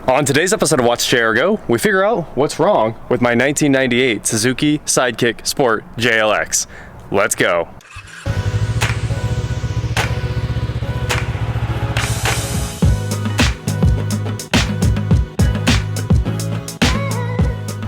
On today's episode of Watch JR Go, we figure out what's wrong with my 1998 Suzuki Sidekick Sport JLX. Let's go.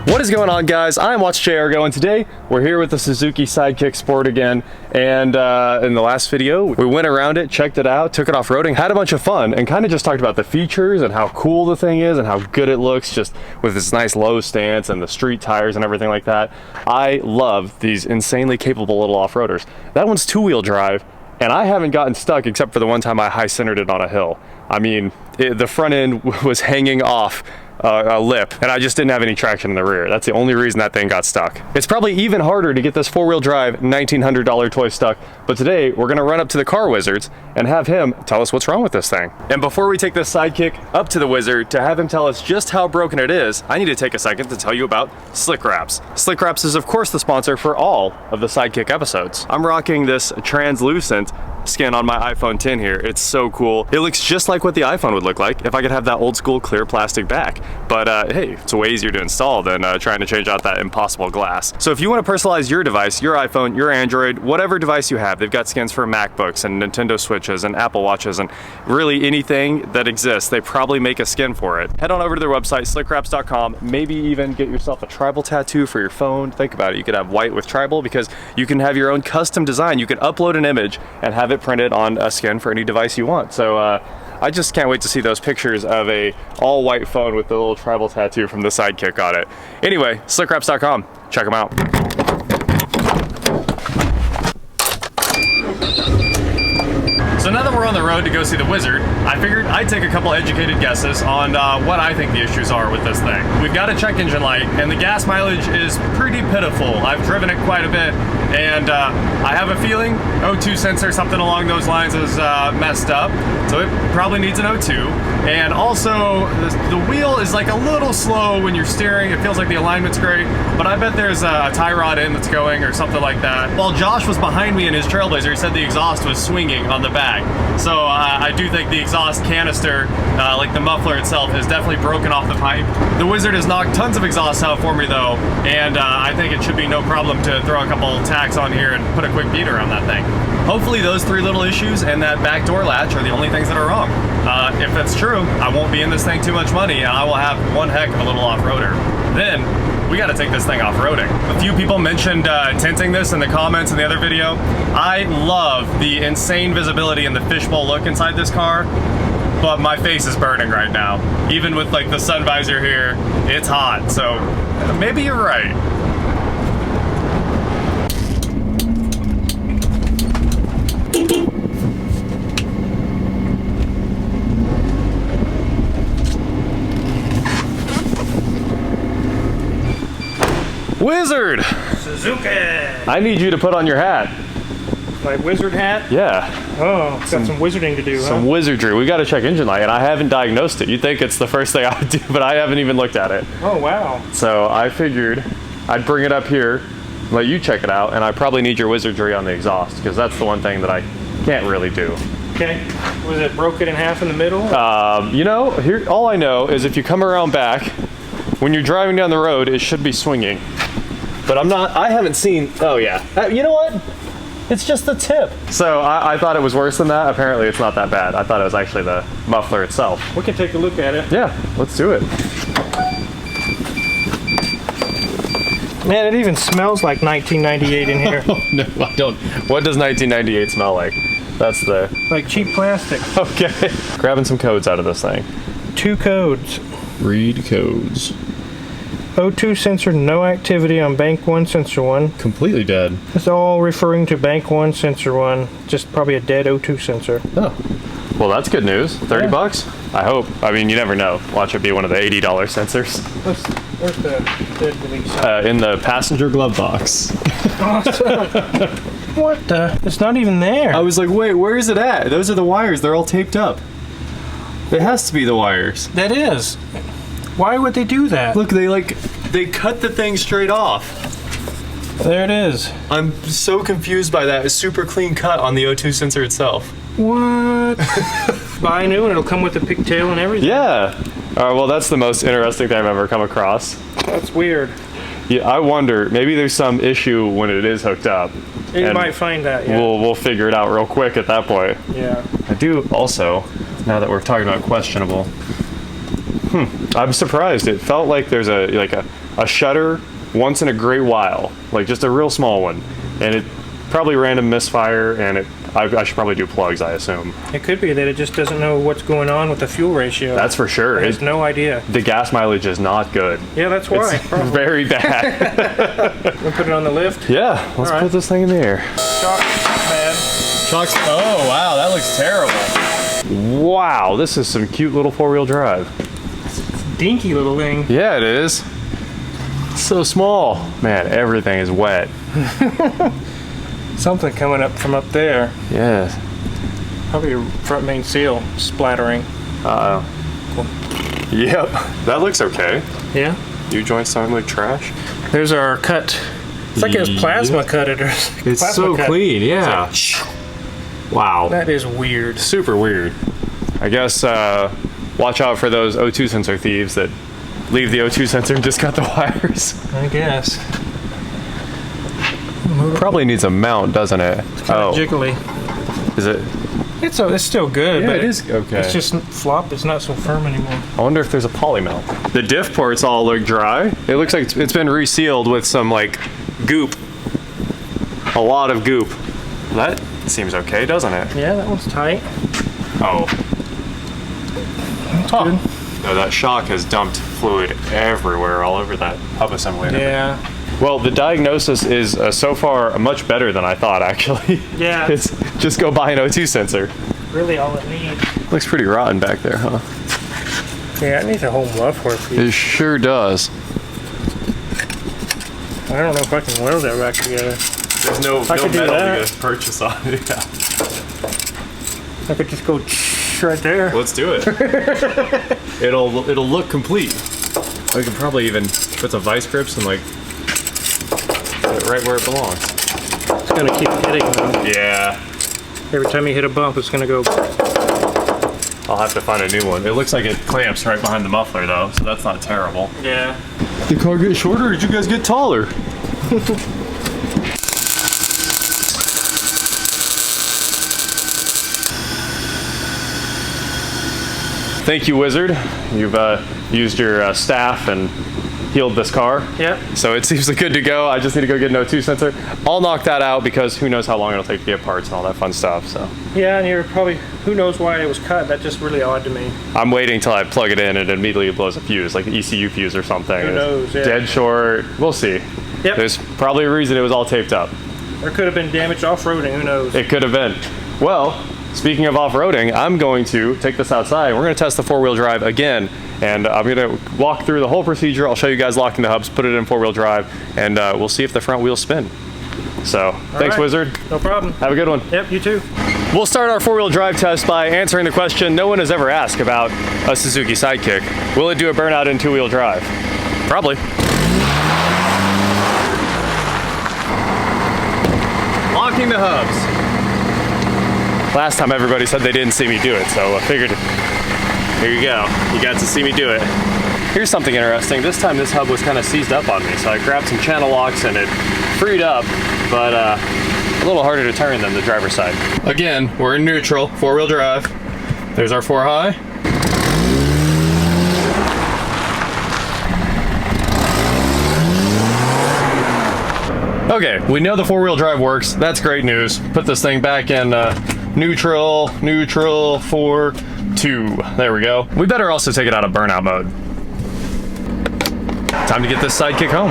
What is going on, guys? I'm Watch JR Go, and today we're here with the Suzuki Sidekick Sport again. And in the last video, we went around it, checked it out, took it off-roading, had a bunch of fun, and kind of just talked about the features and how cool the thing is and how good it looks just with this nice low stance and the street tires and everything like that. I love these insanely capable little off-roaders. That one's two-wheel drive, and I haven't gotten stuck except for the one time I high-centered it on a hill. I mean, the front end was hanging off a lip, and I just didn't have any traction in the rear. That's the only reason that thing got stuck. It's probably even harder to get this four-wheel drive $1,900 toy stuck, but today we're gonna run up to the car wizards and have him tell us what's wrong with this thing. And before we take this Sidekick up to the wizard to have him tell us just how broken it is, I need to take a second to tell you about Slick Wraps. Slick Wraps is of course the sponsor for all of the Sidekick episodes. I'm rocking this translucent skin on my iPhone 10 here. It's so cool. It looks just like what the iPhone would look like if I could have that old school clear plastic back. But hey, it's way easier to install than trying to change out that impossible glass. So if you want to personalize your device, your iPhone, your Android, whatever device you have, they've got skins for MacBooks and Nintendo Switches and Apple Watches and really anything that exists. They probably make a skin for it. Head on over to their website, slickwraps.com. Maybe even get yourself a tribal tattoo for your phone. Think about it. You could have white with tribal because you can have your own custom design. You can upload an image and have it printed on a skin for any device you want. So I just can't wait to see those pictures of a all white phone with the little tribal tattoo from the Sidekick on it. Anyway, slickwraps.com. Check them out. So now that we're on the road to go see the wizard, I figured I'd take a couple educated guesses on what I think the issues are with this thing. We've got a check engine light, and the gas mileage is pretty pitiful. I've driven it quite a bit, and I have a feeling O2 sensor, something along those lines, is messed up, so it probably needs an O2. And also, the wheel is like a little slow when you're steering. It feels like the alignment's great, but I bet there's a tie rod in that's going or something like that. While Josh was behind me in his Trailblazer, he said the exhaust was swinging on the back. So I do think the exhaust canister, like the muffler itself, is definitely broken off the pipe. The wizard has knocked tons of exhaust out for me though, and I think it should be no problem to throw a couple tacks on here and put a quick beater on that thing. Hopefully those three little issues and that back door latch are the only things that are wrong. If that's true, I won't be in this thing too much money, and I will have one heck of a little off-roader. Then we got to take this thing off-roading. A few people mentioned tinting this in the comments in the other video. I love the insane visibility and the fishbowl look inside this car, but my face is burning right now. Even with like the sun visor here, it's hot, so maybe you're right. Wizard! Suzuki! I need you to put on your hat. My wizard hat? Yeah. Oh, got some wizarding to do, huh? Some wizardry. We got to check engine light, and I haven't diagnosed it. You'd think it's the first thing I would do, but I haven't even looked at it. Oh, wow. So I figured I'd bring it up here, let you check it out, and I probably need your wizardry on the exhaust, because that's the one thing that I can't really do. Okay. Was it broken in half in the middle? You know, here, all I know is if you come around back, when you're driving down the road, it should be swinging. But I haven't seen, oh yeah. You know what? It's just the tip. So I thought it was worse than that. Apparently it's not that bad. I thought it was actually the muffler itself. We can take a look at it. Yeah, let's do it. Man, it even smells like 1998 in here. Oh, no, I don't. What does 1998 smell like? That's the... Like cheap plastic. Okay. Grabbing some codes out of this thing. 2 codes. Read codes. O2 sensor, no activity on bank 1, sensor 1. Completely dead. It's all referring to bank 1, sensor 1. Just probably a dead O2 sensor. Oh. Well, that's good news. 30 bucks? I hope. I mean, you never know. Watch it be one of the $80 sensors. Where's the dead release? In the passenger glove box. Awesome. What the? It's not even there. I was like, wait, where is it at? Those are the wires. They're all taped up. It has to be the wires. That is. Why would they do that? Look, they cut the thing straight off. There it is. I'm so confused by that. It's super clean cut on the O2 sensor itself. What? Buy new and it'll come with a pigtail and everything. Yeah. Well, that's the most interesting thing I've ever come across. That's weird. Yeah, I wonder, maybe there's some issue when it is hooked up. You might find that, yeah. We'll figure it out real quick at that point. Yeah. I do also, now that we're talking about questionable, I'm surprised. It felt like there's a shutter once in a great while, like just a real small one. And it probably random misfire, and I should probably do plugs, I assume. It could be that it just doesn't know what's going on with the fuel ratio. That's for sure. It has no idea. The gas mileage is not good. Yeah, that's why. It's very bad. We'll put it on the lift. Yeah, let's put this thing in the air. Shock pad. Shocks. Oh, wow, that looks terrible. Wow, this is some cute little four-wheel drive. Dinky little thing. Yeah, it is. It's so small. Man, everything is wet. Something coming up from up there. Yeah. Probably your front main seal splattering. Uh-oh. Cool. Yep. That looks okay. Yeah? U-joints sound like trash. There's our cut. It's like it was plasma cutted or something. It's so clean, yeah. Wow. That is weird. Super weird. I guess watch out for those O2 sensor thieves that leave the O2 sensor and just cut the wires. I guess. Probably needs a mount, doesn't it? It's kind of jiggly. Is it? It's still good, Yeah, but it is okay. It's just flopped. It's not so firm anymore. I wonder if there's a poly mount. The diff ports all look dry. It looks like it's been resealed with some like goop. A lot of goop. That seems okay, doesn't it? Yeah, that one's tight. Oh. That's good. No, that shock has dumped fluid everywhere, all over that hub assembly. Yeah. Well, the diagnosis is so far much better than I thought, actually. Yeah. It's just go buy an O2 sensor. Really all it needs. Looks pretty rotten back there, huh? Yeah, it needs a whole muffler piece. It sure does. I don't know if I can weld that back together. There's no could do metal that. to purchase on it. Yeah. I could just go right there. Let's do it. It'll look complete. We can probably even put some vice grips and like put it right where it belongs. It's gonna keep hitting though. Yeah. Every time you hit a bump, it's gonna go. I'll have to find a new one. It looks like it clamps right behind the muffler though, so that's not terrible. Yeah. Did the car get shorter or did you guys get taller? Thank you, Wizard. You've used your staff and healed this car. Yep. So it seems good to go. I just need to go get an O2 sensor. I'll knock that out because who knows how long it'll take to get parts and all that fun stuff. So. Yeah, and you're probably, who knows why it was cut. That's just really odd to me. I'm waiting till I plug it in and it immediately blows a fuse, like an ECU fuse or something. Who knows, yeah. Dead short. We'll see. Yep. There's probably a reason it was all taped up. Or it could have been damaged off-roading, who knows. It could have been. Well, speaking of off-roading, I'm going to take this outside. We're going to test the four-wheel drive again, and I'm going to walk through the whole procedure. I'll show you guys locking the hubs, put it in four-wheel drive, and we'll see if the front wheels spin. So, thanks, right. Wizard. No problem. Have a good one. Yep, you too. We'll start our four-wheel drive test by answering the question no one has ever asked about a Suzuki Sidekick. Will it do a burnout in two-wheel drive? Probably. Locking the hubs. Last time everybody said they didn't see me do it, so I figured, here you go. You got to see me do it. Here's something interesting. This time this hub was kind of seized up on me, so I grabbed some channel locks and it freed up, but a little harder to turn than the driver's side. Again, we're in neutral, four-wheel drive. There's our 4-high. Okay, we know the four-wheel drive works. That's great news. Put this thing back in neutral, 4, 2. There we go. We better also take it out of burnout mode. Time to get this Sidekick home.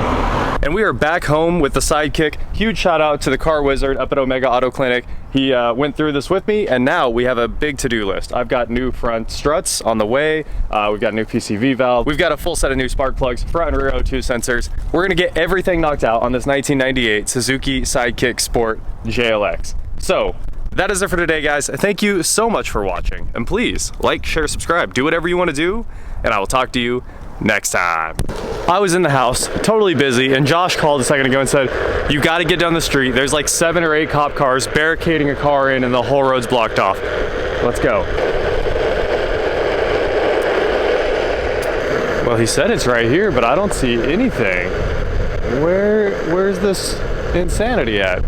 And we are back home with the Sidekick. Huge shout out to the car wizard up at Omega Auto Clinic. He went through this with me, and now we have a big to-do list. I've got new front struts on the way. We've got a new PCV valve. We've got a full set of new spark plugs, front and rear O2 sensors. We're gonna get everything knocked out on this 1998 Suzuki Sidekick Sport JLX. So, that is it for today, guys. Thank you so much for watching. And please, like, share, subscribe. Do whatever you want to do, and I will talk to you next time. I was in the house, totally busy, and Josh called a second ago and said, you got to get down the street. There's like 7 or 8 cop cars barricading a car in and the whole road's blocked off. Let's go. Well, he said it's right here, but I don't see anything. Where's this insanity at?